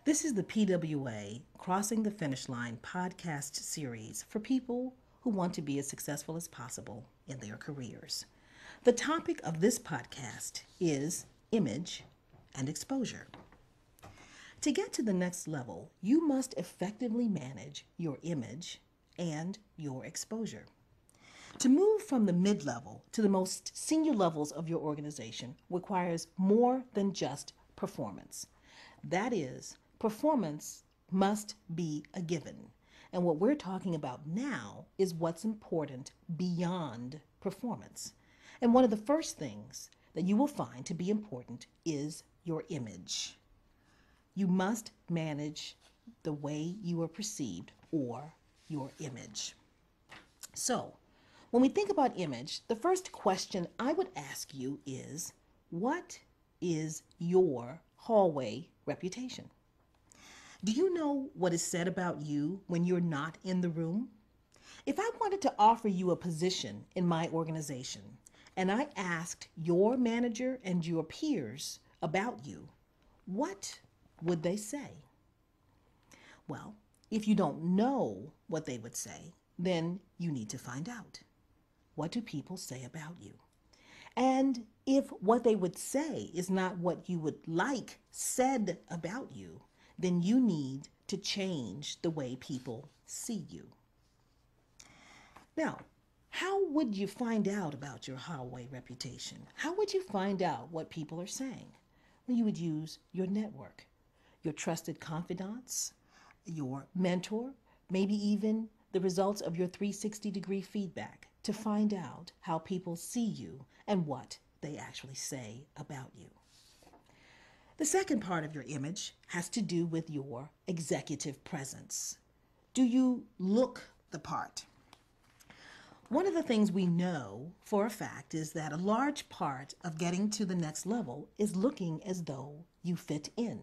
This is the PWA Crossing the Finish Line podcast series for people who want to be as successful as possible in their careers. The topic of this podcast is image and exposure. To get to the next level, you must effectively manage your image and your exposure. To move from the mid-level to the most senior levels of your organization requires more than just performance. That is, performance must be a given. And what we're talking about now is what's important beyond performance. And one of the first things that you will find to be important is your image. You must manage the way you are perceived or your image. So, when we think about image, the first question I would ask you is, what is your hallway reputation? Do you know what is said about you when you're not in the room? If I wanted to offer you a position in my organization and I asked your manager and your peers about you, what would they say? Well, if you don't know what they would say, then you need to find out. What do people say about you? And if what they would say is not what you would like said about you, then you need to change the way people see you. Now, how would you find out about your hallway reputation? How would you find out what people are saying? Well, you would use your network, your trusted confidants, your mentor, maybe even the results of your 360-degree feedback to find out how people see you and what they actually say about you. The second part of your image has to do with your executive presence. Do you look the part? One of the things we know for a fact is that a large part of getting to the next level is looking as though you fit in.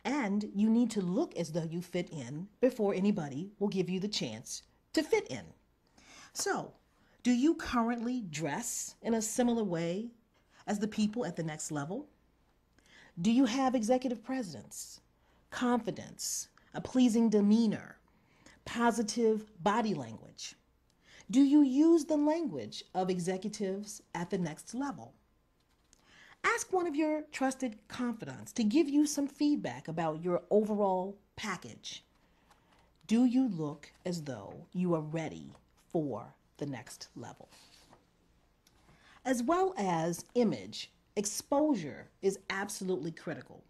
And you need to look as though you fit in before anybody will give you the chance to fit in. So, do you currently dress in a similar way as the people at the next level? Do you have executive presence, confidence, a pleasing demeanor, positive body language? Do you use the language of executives at the next level? Ask one of your trusted confidants to give you some feedback about your overall package. Do you look as though you are ready for the next level? As well as image, exposure is absolutely critical.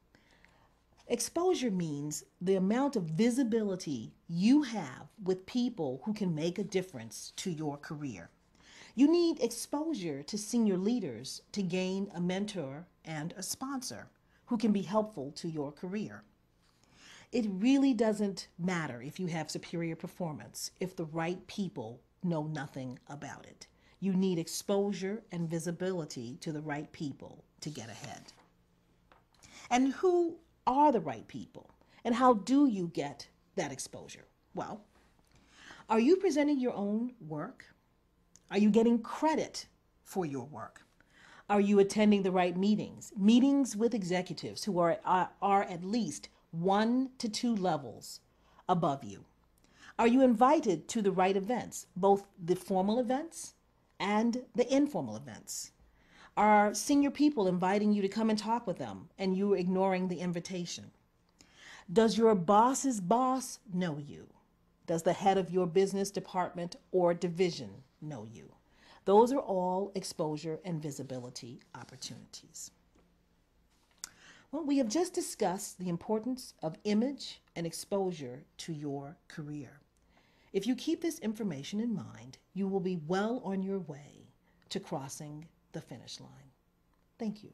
Exposure means the amount of visibility you have with people who can make a difference to your career. You need exposure to senior leaders to gain a mentor and a sponsor who can be helpful to your career. It really doesn't matter if you have superior performance if the right people know nothing about it. You need exposure and visibility to the right people to get ahead. And who are the right people? And how do you get that exposure? Well, are you presenting your own work? Are you getting credit for your work? Are you attending the right meetings? Meetings with executives who are at least 1 to 2 levels above you. Are you invited to the right events, both the formal events and the informal events? Are senior people inviting you to come and talk with them and you are ignoring the invitation? Does your boss's boss know you? Does the head of your business department or division know you? Those are all exposure and visibility opportunities. Well, we have just discussed the importance of image and exposure to your career. If you keep this information in mind, you will be well on your way to crossing the finish line. Thank you.